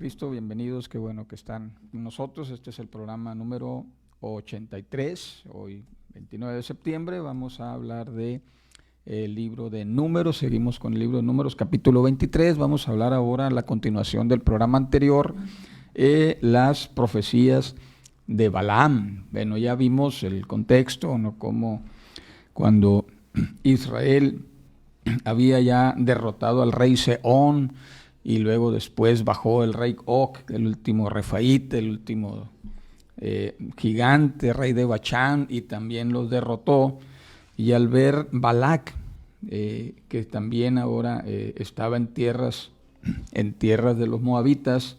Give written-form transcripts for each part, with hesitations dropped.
Cristo, bienvenidos, qué bueno que están con nosotros. Este es el programa número 83, hoy 29 de septiembre. Vamos a hablar de el libro de Números, seguimos con el libro de Números, capítulo 23. Vamos a hablar ahora, la continuación del programa anterior, las profecías de Balaam. Bueno, ya vimos el contexto, ¿no? Como cuando Israel había ya derrotado al rey Sehón, y luego después bajó el rey Og, el último refaíta, el último gigante, rey de Bachán, y también los derrotó. Y al ver Balac, que también ahora estaba en tierras de los moabitas,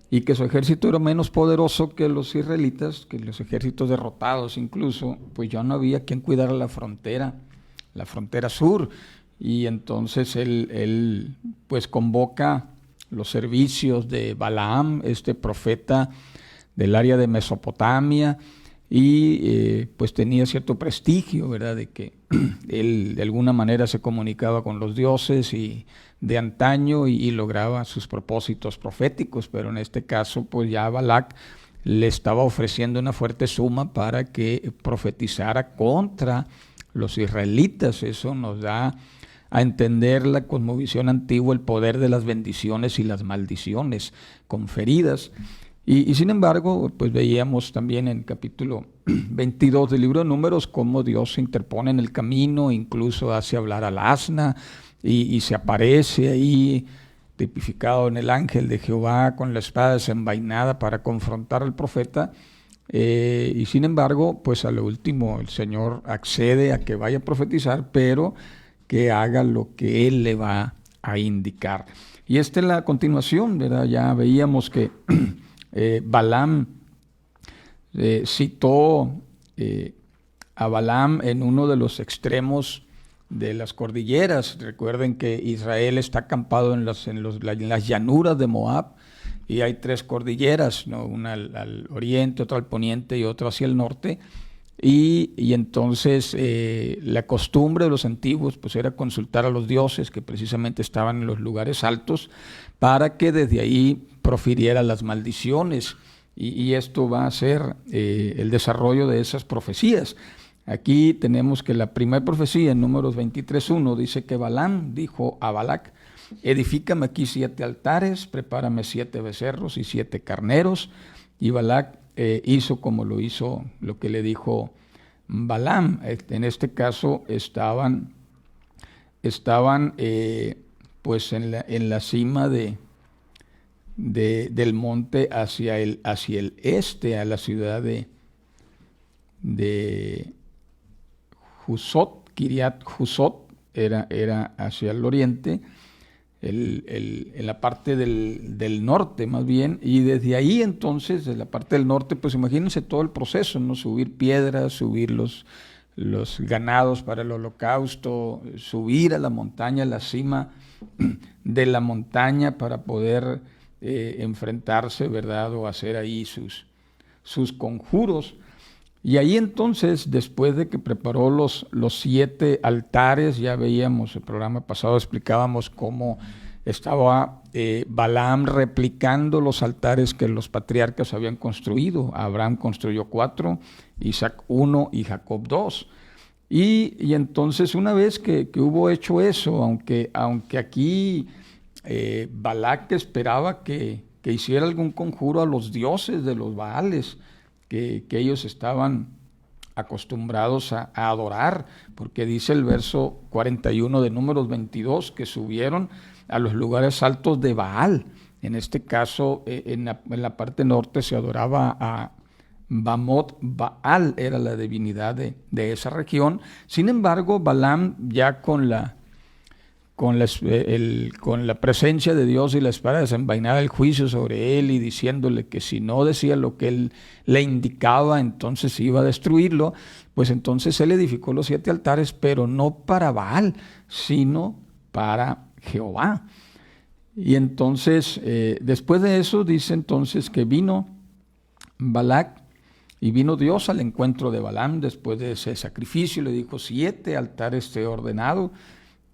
y que su ejército era menos poderoso que los israelitas, que los ejércitos derrotados incluso, pues ya no había quien cuidara la frontera sur. Y entonces él pues convoca los servicios de Balaam, este profeta del área de Mesopotamia, y pues tenía cierto prestigio, ¿verdad?, de que él de alguna manera se comunicaba con los dioses y de antaño y lograba sus propósitos proféticos, pero en este caso pues ya Balac le estaba ofreciendo una fuerte suma para que profetizara contra los israelitas. Eso nos da a entender la cosmovisión antigua, el poder de las bendiciones y las maldiciones conferidas. Y sin embargo, pues veíamos también en el capítulo 22 del libro de Números cómo Dios se interpone en el camino, incluso hace hablar al asna y se aparece ahí tipificado en el ángel de Jehová con la espada desenvainada para confrontar al profeta. Y sin embargo, pues a lo último el Señor accede a que vaya a profetizar, pero que haga lo que Él le va a indicar. Y esta es la continuación, ¿verdad? Ya veíamos que Balaam citó a Balaam en uno de los extremos de las cordilleras. Recuerden que Israel está acampado en las llanuras de Moab, y hay tres cordilleras, ¿no? Una al oriente, otra al poniente y otra hacia el norte. Y entonces la costumbre de los antiguos pues era consultar a los dioses que precisamente estaban en los lugares altos para que desde ahí profiriera las maldiciones, y esto va a ser el desarrollo de esas profecías. Aquí tenemos que la primera profecía en Números 23:1 dice que Balaam dijo a Balac: edifícame aquí 7 altares, prepárame 7 becerros y 7 carneros. Y Balac hizo como lo que le dijo Balaam. En este caso estaban pues en la cima del monte hacia el este, a la ciudad de Jusot, Kiriat Jusot, era hacia el oriente, en la parte del norte más bien, y desde ahí entonces, de la parte del norte, pues imagínense todo el proceso, ¿no? Subir piedras, subir los ganados para el holocausto, subir a la montaña, a la cima de la montaña para poder enfrentarse, ¿verdad?, o hacer ahí sus conjuros. Y ahí entonces, después de que preparó los 7 altares, ya veíamos el programa pasado, explicábamos cómo estaba Balaam replicando los altares que los patriarcas habían construido. Abraham construyó 4, Isaac 1 y Jacob 2. Y entonces una vez que hubo hecho eso, aunque aquí Balac esperaba que hiciera algún conjuro a los dioses de los Baales, que ellos estaban acostumbrados a adorar, porque dice el verso 41 de Números 22 que subieron a los lugares altos de Baal. En este caso, en la parte norte se adoraba a Bamot Baal, era la divinidad de esa región. Sin embargo, Balaam, ya con la presencia de Dios y la espada desenvainada, el juicio sobre él, y diciéndole que si no decía lo que él le indicaba, entonces iba a destruirlo, pues entonces él edificó los 7 altares, pero no para Baal, sino para Jehová. Y entonces, después de eso, dice entonces que vino Balac, y vino Dios al encuentro de Balaam después de ese sacrificio, y le dijo: 7 altares te he ordenado.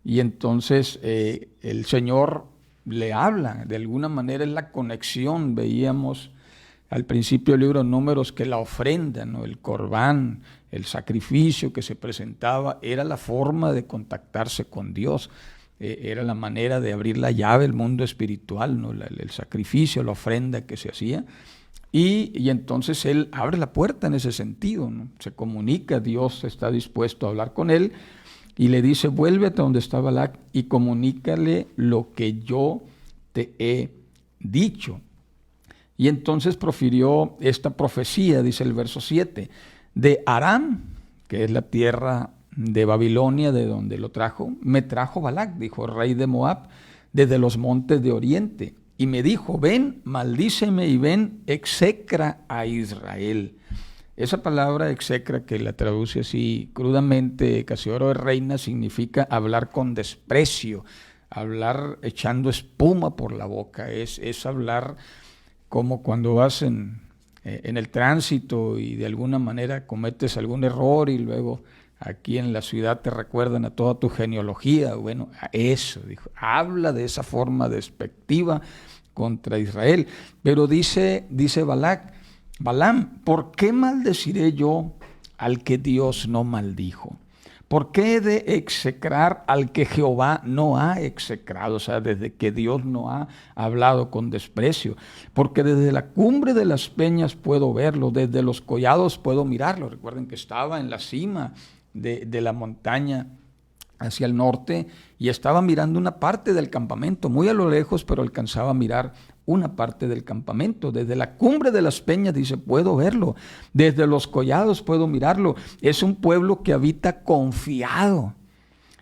Y entonces el Señor le habla, de alguna manera es la conexión. Veíamos al principio del libro de Números que la ofrenda, ¿no? El corbán, el sacrificio que se presentaba, era la forma de contactarse con Dios, era la manera de abrir la llave del mundo espiritual, ¿no? El sacrificio, la ofrenda que se hacía. Y entonces él abre la puerta en ese sentido, ¿no? Se comunica, Dios está dispuesto a hablar con él y le dice: vuélvete a donde está Balac y comunícale lo que yo te he dicho. Y entonces profirió esta profecía, dice el verso 7, de Aram, que es la tierra de Babilonia, de donde lo trajo, me trajo Balac, dijo el rey de Moab, desde los montes de oriente. Y me dijo: ven, maldíceme y ven, execra a Israel. Esa palabra execra, que la traduce así crudamente, Casiodoro de Reina, significa hablar con desprecio, hablar echando espuma por la boca. Es hablar como cuando vas en el tránsito y de alguna manera cometes algún error y luego aquí en la ciudad te recuerdan a toda tu genealogía. Bueno, a eso, dijo, habla de esa forma despectiva contra Israel. Pero dice Balaam: ¿por qué maldeciré yo al que Dios no maldijo? ¿Por qué he de execrar al que Jehová no ha execrado? O sea, desde que Dios no ha hablado con desprecio. Porque desde la cumbre de las peñas puedo verlo, desde los collados puedo mirarlo. Recuerden que estaba en la cima de la montaña hacia el norte y estaba mirando una parte del campamento, muy a lo lejos, pero alcanzaba a mirar una parte del campamento. Desde la cumbre de las peñas, dice, puedo verlo. Desde los collados puedo mirarlo. Es un pueblo que habita confiado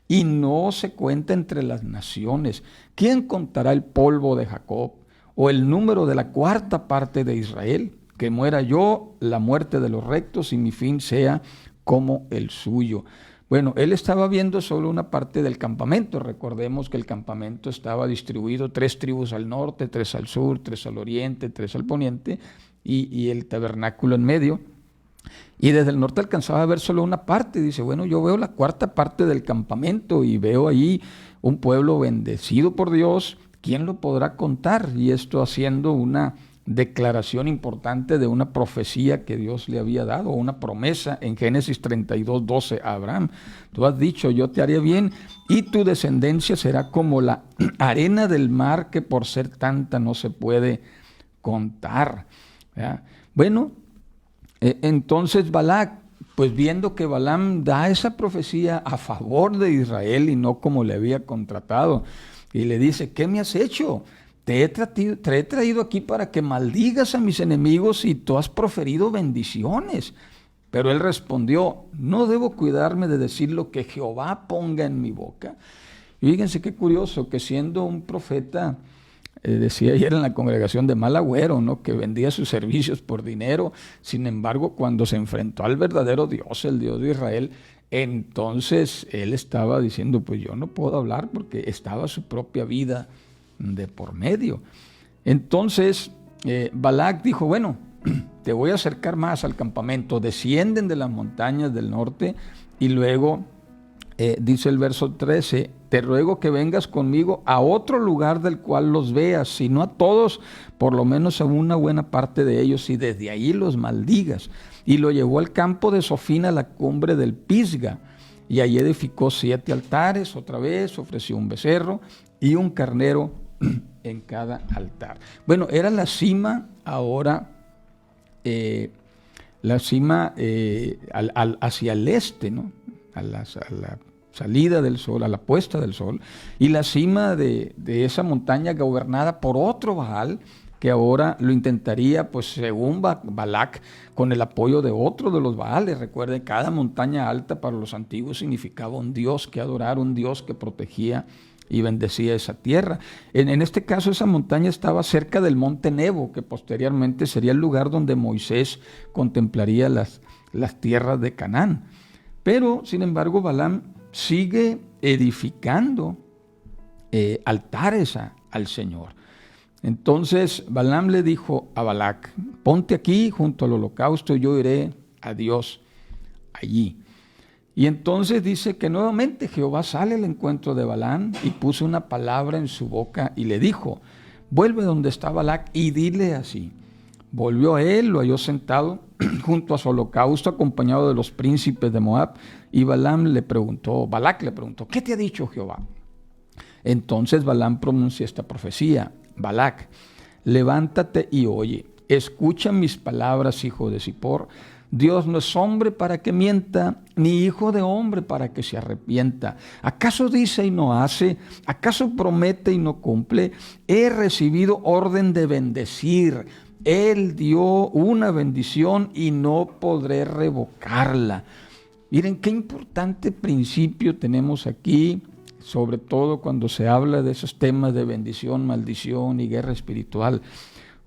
y no se cuenta entre las naciones. ¿Quién contará el polvo de Jacob o el número de la cuarta parte de Israel? Que muera yo la muerte de los rectos y mi fin sea como el suyo. Bueno, él estaba viendo solo una parte del campamento. Recordemos que el campamento estaba distribuido 3 tribus al norte, 3 al sur, 3 al oriente, 3 al poniente y el tabernáculo en medio. Y desde el norte alcanzaba a ver solo una parte. Dice, bueno, yo veo la cuarta parte del campamento y veo ahí un pueblo bendecido por Dios. ¿Quién lo podrá contar? Y esto haciendo una declaración importante de una profecía que Dios le había dado, una promesa en Génesis 32:12 a Abraham. Tú has dicho, yo te haré bien y tu descendencia será como la arena del mar, que por ser tanta no se puede contar. ¿Ya? Bueno, entonces Balac, pues viendo que Balaam da esa profecía a favor de Israel y no como le había contratado, y le dice, ¿qué me has hecho? Te he traído aquí para que maldigas a mis enemigos y tú has proferido bendiciones. Pero él respondió, no debo cuidarme de decir lo que Jehová ponga en mi boca. Y fíjense qué curioso, que siendo un profeta, decía ayer en la congregación, de mal agüero, ¿no? Que vendía sus servicios por dinero. Sin embargo, cuando se enfrentó al verdadero Dios, el Dios de Israel, entonces él estaba diciendo, pues yo no puedo hablar porque estaba su propia vida de por medio. Entonces Balac dijo, bueno, te voy a acercar más al campamento. Descienden de las montañas del norte y luego dice el verso 13, te ruego que vengas conmigo a otro lugar del cual los veas, si no a todos, por lo menos a una buena parte de ellos, y desde ahí los maldigas. Y lo llevó al campo de Sofín, a la cumbre del Pisga, y allí edificó 7 altares, otra vez ofreció un becerro y un carnero en cada altar. Bueno, era la cima ahora, la cima hacia el este, ¿no? A la salida del sol, a la puesta del sol, y la cima de esa montaña gobernada por otro Baal, que ahora lo intentaría, pues según Balac, con el apoyo de otro de los Baales. Recuerden, cada montaña alta para los antiguos significaba un dios que adorar, un dios que protegía y bendecía esa tierra. En este caso, esa montaña estaba cerca del monte Nebo, que posteriormente sería el lugar donde Moisés contemplaría las tierras de Canaán. Pero, sin embargo, Balaam sigue edificando altares al Señor. Entonces Balaam le dijo a Balac, ponte aquí junto al holocausto y yo iré a Dios allí. Y entonces dice que nuevamente Jehová sale al encuentro de Balaam y puso una palabra en su boca y le dijo: vuelve donde está Balac y dile así. Volvió a él, lo halló sentado junto a su holocausto, acompañado de los príncipes de Moab, y Balac le preguntó, ¿qué te ha dicho Jehová? Entonces Balaam pronunció esta profecía: Balac, levántate y oye, escucha mis palabras, hijo de Zippor. Dios no es hombre para que mienta, ni hijo de hombre para que se arrepienta. ¿Acaso dice y no hace? ¿Acaso promete y no cumple? He recibido orden de bendecir. Él dio una bendición y no podré revocarla. Miren qué importante principio tenemos aquí, sobre todo cuando se habla de esos temas de bendición, maldición y guerra espiritual.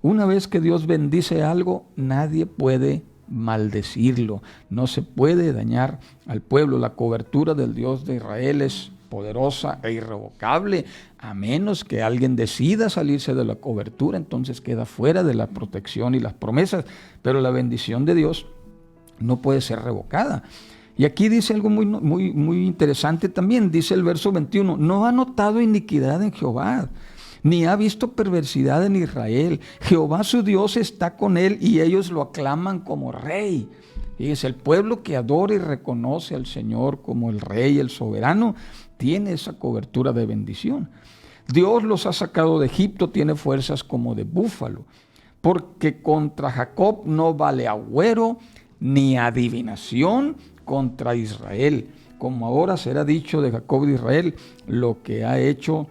Una vez que Dios bendice algo, nadie puede maldecirlo, no se puede dañar al pueblo. La cobertura del Dios de Israel es poderosa e irrevocable, a menos que alguien decida salirse de la cobertura, entonces queda fuera de la protección y las promesas, pero la bendición de Dios no puede ser revocada. Y aquí dice algo muy interesante también, dice el verso 21, no ha notado iniquidad en Jehová, ni ha visto perversidad en Israel. Jehová su Dios está con él y ellos lo aclaman como rey. Y es el pueblo que adora y reconoce al Señor como el rey, el soberano, tiene esa cobertura de bendición. Dios los ha sacado de Egipto, tiene fuerzas como de búfalo, porque contra Jacob no vale agüero ni adivinación contra Israel, como ahora será dicho de Jacob de Israel lo que ha hecho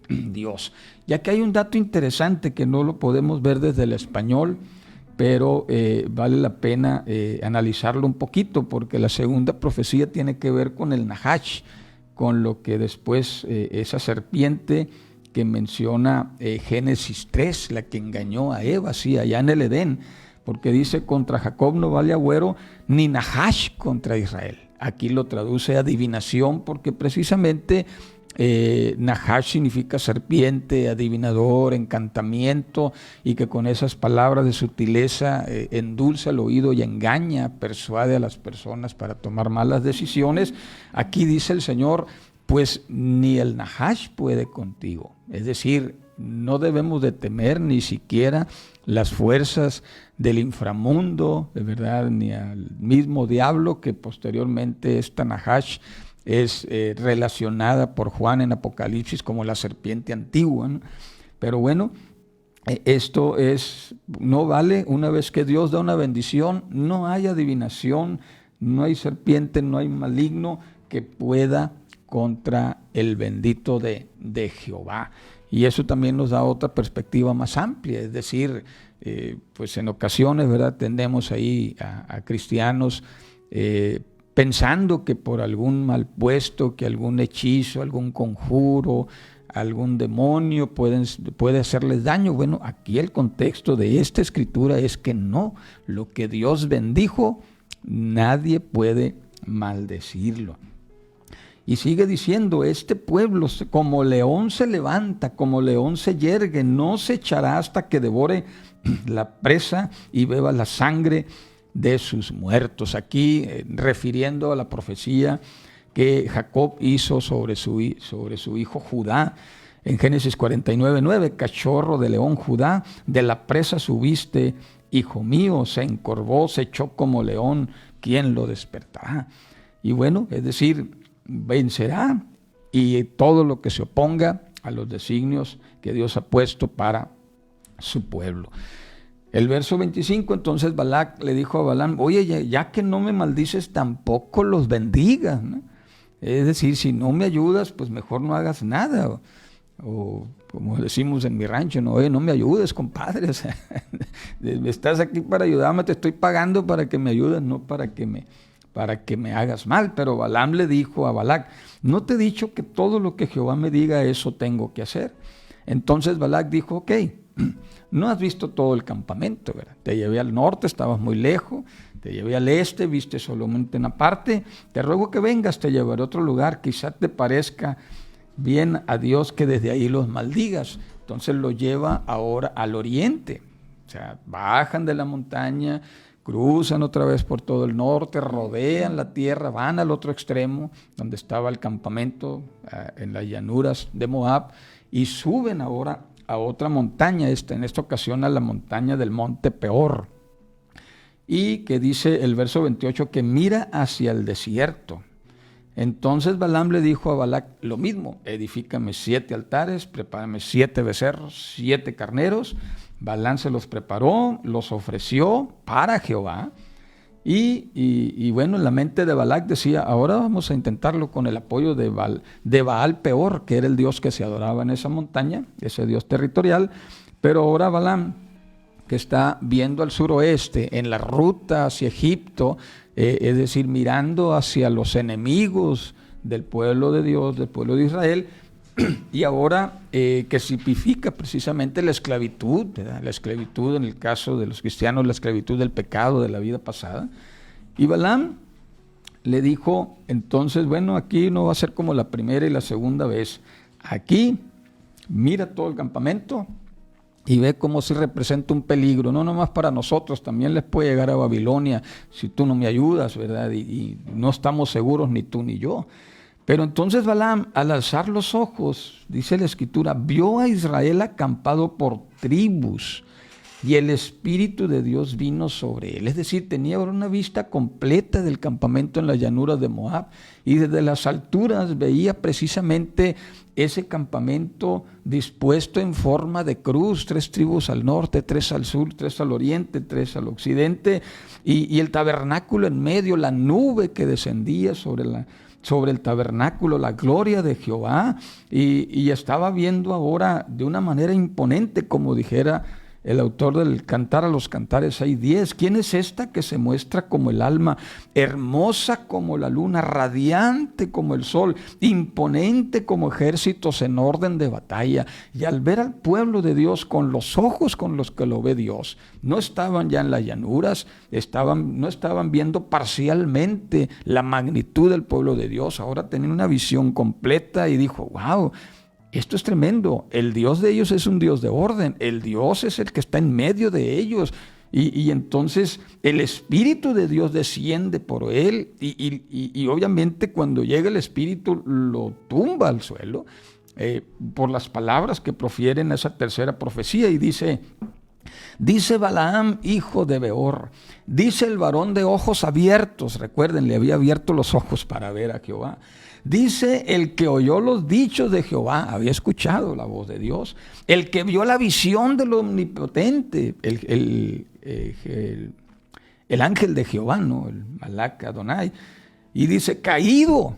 Dios. Ya que hay un dato interesante que no lo podemos ver desde el español, pero vale la pena analizarlo un poquito, porque la segunda profecía tiene que ver con el Nahash, con lo que después esa serpiente que menciona Génesis 3, la que engañó a Eva, sí, allá en el Edén, porque dice contra Jacob no vale agüero ni Nahash contra Israel. Aquí lo traduce adivinación, porque precisamente Nahash significa serpiente, adivinador, encantamiento, y que con esas palabras de sutileza endulza el oído y engaña, persuade a las personas para tomar malas decisiones. Aquí dice el Señor, pues ni el Nahash puede contigo. Es decir, no debemos de temer ni siquiera las fuerzas del inframundo, de verdad, ni al mismo diablo, que posteriormente esta Nahash es relacionada por Juan en Apocalipsis como la serpiente antigua, ¿no? Pero bueno, esto no vale. Una vez que Dios da una bendición, no hay adivinación, no hay serpiente, no hay maligno que pueda contra el bendito de Jehová. Y eso también nos da otra perspectiva más amplia, es decir, pues en ocasiones, ¿verdad?, tendemos ahí a cristianos pensando que por algún mal puesto, que algún hechizo, algún conjuro, algún demonio puede hacerles daño. Bueno, aquí el contexto de esta escritura es que no, lo que Dios bendijo, nadie puede maldecirlo. Y sigue diciendo, este pueblo como león se levanta, como león se yergue, no se echará hasta que devore la presa y beba la sangre de sus muertos. Aquí refiriendo a la profecía que Jacob hizo sobre su hijo Judá. En Génesis 49:9, cachorro de león Judá, de la presa subiste, hijo mío, se encorvó, se echó como león, ¿quién lo despertará? Y bueno, es decir, vencerá y todo lo que se oponga a los designios que Dios ha puesto para su pueblo. El verso 25, entonces Balac le dijo a Balaam, oye, ya que no me maldices, tampoco los bendigas, ¿no? Es decir, si no me ayudas, pues mejor no hagas nada. O como decimos en mi rancho, no, oye, no me ayudes, compadre. O sea, estás aquí para ayudarme, te estoy pagando para que me ayudes, no para que me hagas mal. Pero Balaam le dijo a Balac, ¿no te he dicho que todo lo que Jehová me diga, eso tengo que hacer? Entonces Balac dijo, ok, no has visto todo el campamento, ¿verdad? Te llevé al norte, estabas muy lejos, te llevé al este, viste solamente una parte, te ruego que vengas, te llevaré a otro lugar, quizá te parezca bien a Dios que desde ahí los maldigas. Entonces lo lleva ahora al oriente, o sea, bajan de la montaña cruzan otra vez por todo el norte, rodean la tierra, van al otro extremo, donde estaba el campamento, en las llanuras de Moab, y suben ahora a otra montaña, en esta ocasión a la montaña del monte Peor. Y que dice el verso 28 que mira hacia el desierto. Entonces Balaam le dijo a Balac lo mismo: edifícame 7 altares, prepárame 7 becerros, 7 carneros. Balaam se los preparó, los ofreció para Jehová. Y bueno, en la mente de Balac decía: ahora vamos a intentarlo con el apoyo de Baal Peor, que era el dios que se adoraba en esa montaña, ese dios territorial. Pero ahora Balaam, que está viendo al suroeste, en la ruta hacia Egipto, es decir, mirando hacia los enemigos del pueblo de Dios, del pueblo de Israel, y ahora que tipifica precisamente la esclavitud, ¿verdad? La esclavitud en el caso de los cristianos, la esclavitud del pecado de la vida pasada. Y Balaam le dijo entonces: bueno, aquí no va a ser como la primera y la segunda vez. Aquí mira todo el campamento y ve cómo se representa un peligro, no nomás para nosotros, también les puede llegar a Babilonia si tú no me ayudas, ¿verdad? Y no estamos seguros ni tú ni yo. Pero entonces Balaam, al alzar los ojos, dice la Escritura, vio a Israel acampado por tribus, y el Espíritu de Dios vino sobre él. Es decir, tenía ahora una vista completa del campamento en las llanuras de Moab, y desde las alturas veía precisamente ese campamento dispuesto en forma de cruz, 3 tribus al norte, 3 al sur, 3 al oriente, 3 al occidente, y el tabernáculo en medio, la nube que descendía sobre el tabernáculo, la gloria de Jehová, y estaba viendo ahora de una manera imponente, como dijera el autor del Cantar a los Cantares 6:10. ¿Quién es esta que se muestra como el alma, hermosa como la luna, radiante como el sol, imponente como ejércitos en orden de batalla? Y al ver al pueblo de Dios con los ojos con los que lo ve Dios, no estaban ya en las llanuras, no estaban viendo parcialmente la magnitud del pueblo de Dios, ahora tenían una visión completa, y dijo: wow, esto es tremendo. El Dios de ellos es un Dios de orden. El Dios es el que está en medio de ellos. Y entonces el Espíritu de Dios desciende por él. Y obviamente cuando llega el Espíritu lo tumba al suelo por las palabras que profieren esa tercera profecía. Y dice Balaam, hijo de Beor, dice el varón de ojos abiertos. Recuerden, le había abierto los ojos para ver a Jehová. Dice el que oyó los dichos de Jehová, había escuchado la voz de Dios, el que vio la visión del Omnipotente, el ángel de Jehová, ¿no? El Malak Adonai. Y dice: caído,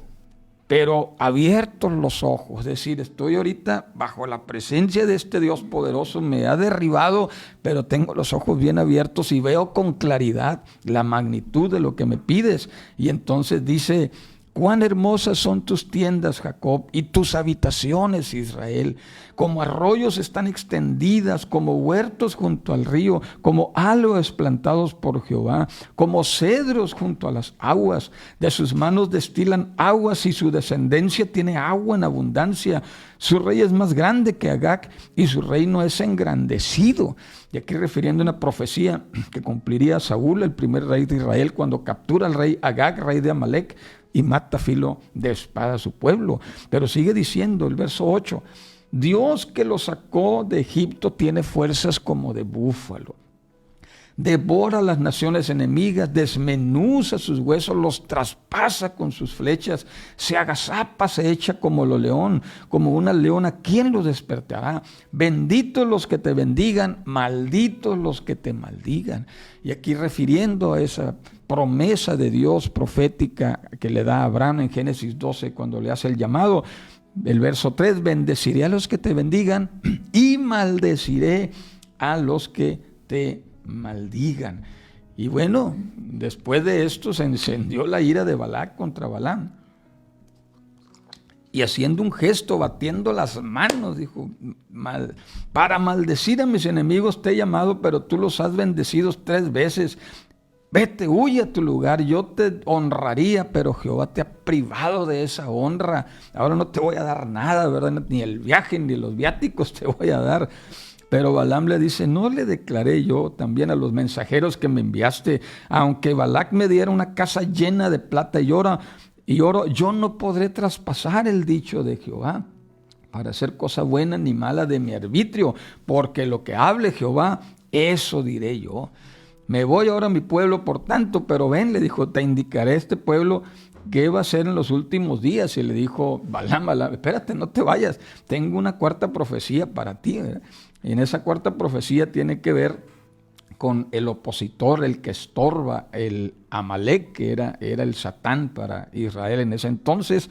pero abiertos los ojos. Es decir, estoy ahorita bajo la presencia de este Dios poderoso, me ha derribado, pero tengo los ojos bien abiertos y veo con claridad la magnitud de lo que me pides. Y entonces dice: cuán hermosas son tus tiendas, Jacob, y tus habitaciones, Israel. Como arroyos están extendidas, como huertos junto al río, como aloes plantados por Jehová, como cedros junto a las aguas. De sus manos destilan aguas, y su descendencia tiene agua en abundancia. Su rey es más grande que Agag, y su reino es engrandecido. Y aquí refiriendo a una profecía que cumpliría Saúl, el primer rey de Israel, cuando captura al rey Agag, rey de Amalek, y mata a filo de espada a su pueblo. Pero sigue diciendo el verso 8: Dios que lo sacó de Egipto tiene fuerzas como de búfalo. Devora las naciones enemigas, desmenuza sus huesos, los traspasa con sus flechas, se agazapa, se echa como lo león, como una leona. ¿Quién los despertará? Benditos los que te bendigan, malditos los que te maldigan. Y aquí refiriendo a esa promesa de Dios profética que le da a Abraham en Génesis 12 cuando le hace el llamado, el verso 3: bendeciré a los que te bendigan y maldeciré a los que te maldigan. Y bueno, después de esto se encendió la ira de Balac contra Balaam, y haciendo un gesto, batiendo las manos, dijo: para maldecir a mis enemigos te he llamado, pero tú los has bendecido 3 veces. Vete, huye a tu lugar, yo te honraría, pero Jehová te ha privado de esa honra. Ahora no te voy a dar nada, ¿verdad? Ni el viaje, ni los viáticos te voy a dar. Pero Balaam le dice, ¿no le declaré yo también a los mensajeros que me enviaste, aunque Balac me diera una casa llena de plata y oro, yo no podré traspasar el dicho de Jehová para hacer cosa buena ni mala de mi arbitrio, porque lo que hable Jehová, eso diré yo. Me voy ahora a mi pueblo, por tanto, pero ven, le dijo, te indicaré este pueblo qué va a ser en los últimos días. Y le dijo Balaam, espérate, no te vayas, tengo una cuarta profecía para ti, ¿verdad? Y en esa cuarta profecía tiene que ver con el opositor, el que estorba, el Amalek, que era el Satán para Israel en ese entonces.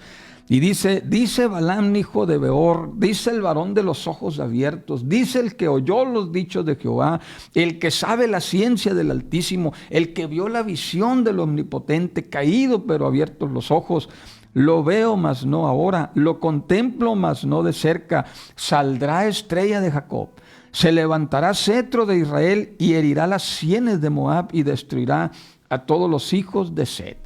Y dice Balaam, hijo de Beor, dice el varón de los ojos abiertos, dice el que oyó los dichos de Jehová, el que sabe la ciencia del Altísimo, el que vio la visión del Omnipotente, caído pero abiertos los ojos. Lo veo, mas no ahora, lo contemplo, mas no de cerca. Saldrá estrella de Jacob, se levantará cetro de Israel y herirá las sienes de Moab y destruirá a todos los hijos de Set.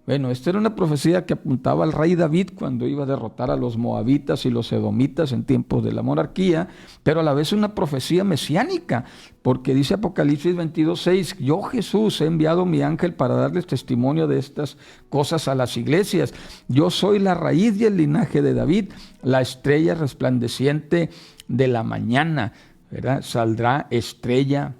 Bueno, esta era una profecía que apuntaba al rey David cuando iba a derrotar a los moabitas y los edomitas en tiempos de la monarquía, pero a la vez una profecía mesiánica, porque dice Apocalipsis 22:6, yo Jesús he enviado mi ángel para darles testimonio de estas cosas a las iglesias. Yo soy la raíz y el linaje de David, la estrella resplandeciente de la mañana, ¿verdad? Saldrá estrella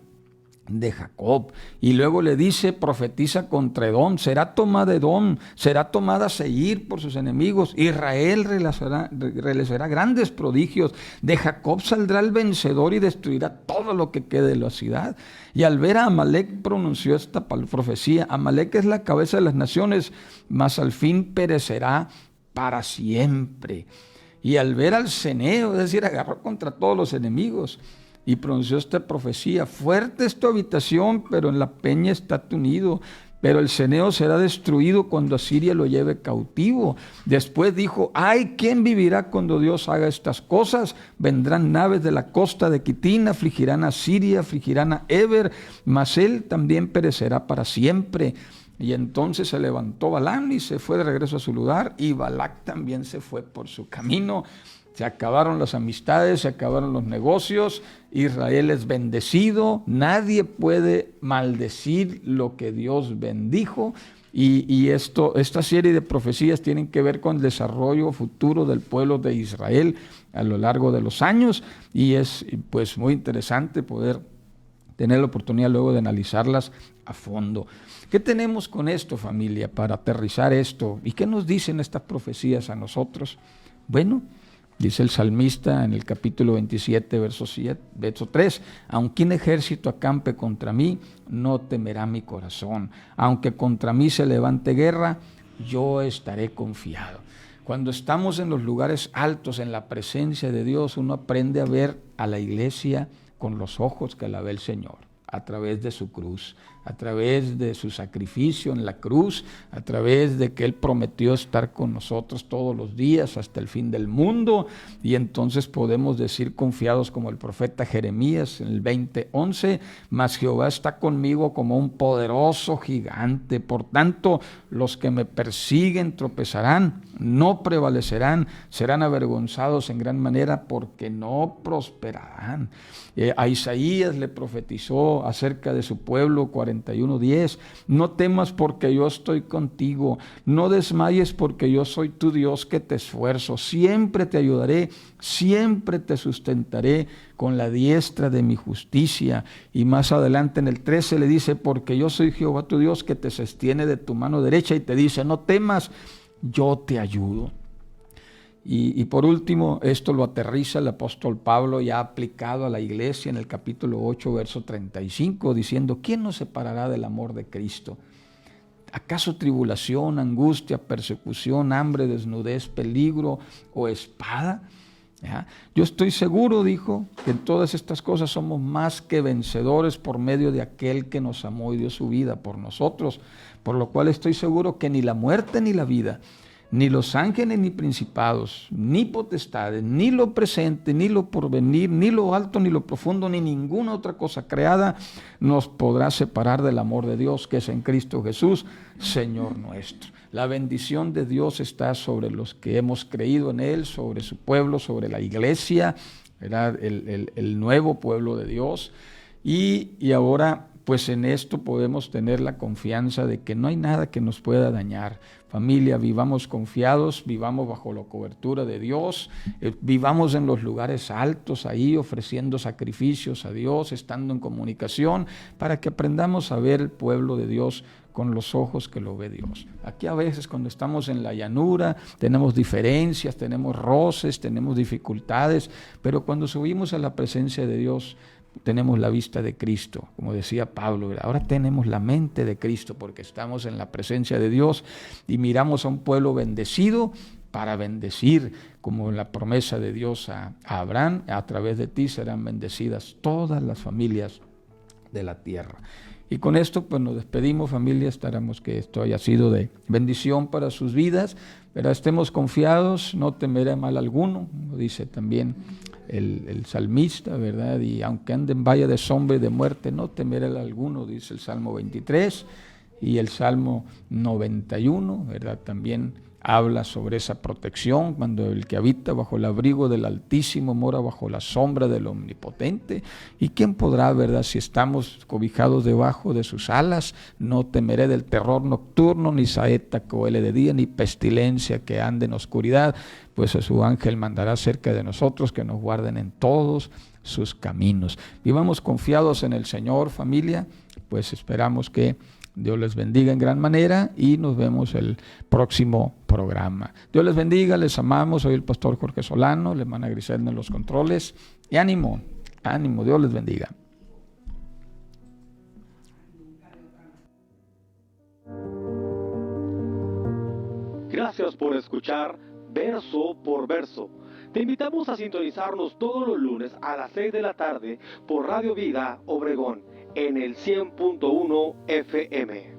de Jacob. Y luego le dice, profetiza contra Edom, será tomada Seir por sus enemigos, Israel realizará grandes prodigios, de Jacob saldrá el vencedor y destruirá todo lo que quede de la ciudad. Y al ver a Amalek pronunció esta profecía, Amalek es la cabeza de las naciones, mas al fin perecerá para siempre. Y al ver al ceneo, es decir, agarró contra todos los enemigos, y pronunció esta profecía, fuerte es tu habitación, pero en la peña está tu nido, pero el ceneo será destruido cuando Asiria lo lleve cautivo. Después dijo, ay, ¿quién vivirá cuando Dios haga estas cosas? Vendrán naves de la costa de Quitín, afligirán a Siria, afligirán a Eber, mas él también perecerá para siempre. Y entonces se levantó Balaam y se fue de regreso a su lugar, y Balac también se fue por su camino. Se acabaron las amistades, se acabaron los negocios, Israel es bendecido, nadie puede maldecir lo que Dios bendijo, y esta serie de profecías tienen que ver con el desarrollo futuro del pueblo de Israel a lo largo de los años, y es pues muy interesante poder tener la oportunidad luego de analizarlas a fondo. ¿Qué tenemos con esto, familia, para aterrizar esto? ¿Y qué nos dicen estas profecías a nosotros? Bueno, dice el salmista en el capítulo 27, verso 3, aunque un ejército acampe contra mí, no temerá mi corazón. Aunque contra mí se levante guerra, yo estaré confiado. Cuando estamos en los lugares altos, en la presencia de Dios, uno aprende a ver a la iglesia con los ojos que la ve el Señor, a través de su cruz, a través de su sacrificio en la cruz, a través de que Él prometió estar con nosotros todos los días hasta el fin del mundo, y entonces podemos decir confiados como el profeta Jeremías en el 20:11, mas Jehová está conmigo como un poderoso gigante, por tanto los que me persiguen tropezarán, no prevalecerán, serán avergonzados en gran manera porque no prosperarán. A Isaías le profetizó acerca de su pueblo 41:10, no temas porque yo estoy contigo, no desmayes porque yo soy tu Dios que te esfuerzo, siempre te ayudaré, siempre te sustentaré con la diestra de mi justicia. Y más adelante en el 13 le dice, porque yo soy Jehová tu Dios que te sostiene de tu mano derecha, y te dice, no temas, yo te ayudo. Y por último, esto lo aterriza el apóstol Pablo ya aplicado a la iglesia en el capítulo 8, verso 35, diciendo, ¿quién nos separará del amor de Cristo? ¿Acaso tribulación, angustia, persecución, hambre, desnudez, peligro o espada? ¿Ya? Yo estoy seguro, dijo, que en todas estas cosas somos más que vencedores por medio de aquel que nos amó y dio su vida por nosotros, por lo cual estoy seguro que ni la muerte ni la vida, ni los ángeles ni principados, ni potestades, ni lo presente, ni lo porvenir, ni lo alto, ni lo profundo, ni ninguna otra cosa creada nos podrá separar del amor de Dios que es en Cristo Jesús, Señor nuestro. La bendición de Dios está sobre los que hemos creído en Él, sobre su pueblo, sobre la iglesia, ¿verdad? El nuevo pueblo de Dios. Y ahora, pues en esto podemos tener la confianza de que no hay nada que nos pueda dañar. Familia, vivamos confiados, vivamos bajo la cobertura de Dios, vivamos en los lugares altos ahí, ofreciendo sacrificios a Dios, estando en comunicación, para que aprendamos a ver el pueblo de Dios con los ojos que lo ve Dios. Aquí a veces cuando estamos en la llanura tenemos diferencias, tenemos roces, tenemos dificultades, pero cuando subimos a la presencia de Dios tenemos la vista de Cristo, como decía Pablo. Ahora tenemos la mente de Cristo porque estamos en la presencia de Dios y miramos a un pueblo bendecido para bendecir, como la promesa de Dios a Abraham: a través de ti serán bendecidas todas las familias de la tierra. Y con esto pues nos despedimos, familia. Esperamos que esto haya sido de bendición para sus vidas, pero estemos confiados, no temeré mal alguno, como dice también el salmista, ¿verdad? Y aunque ande en valle de sombra y de muerte, no temeré mal alguno, dice el Salmo 23, y el Salmo 91, ¿verdad? También habla sobre esa protección, cuando el que habita bajo el abrigo del Altísimo mora bajo la sombra del Omnipotente. ¿Y quién podrá, verdad, si estamos cobijados debajo de sus alas? No temeré del terror nocturno, ni saeta que huele de día, ni pestilencia que ande en oscuridad, pues a su ángel mandará cerca de nosotros, que nos guarden en todos sus caminos. Vivamos confiados en el Señor, familia, pues esperamos que Dios les bendiga en gran manera y nos vemos el próximo programa. Dios les bendiga, les amamos. Soy el pastor Jorge Solano, la hermana Griselda en los controles. Y ánimo, ánimo, Dios les bendiga. Gracias por escuchar Verso por Verso. Te invitamos a sintonizarnos todos los lunes a las 6 de la tarde por Radio Vida Obregón en el 100.1 FM.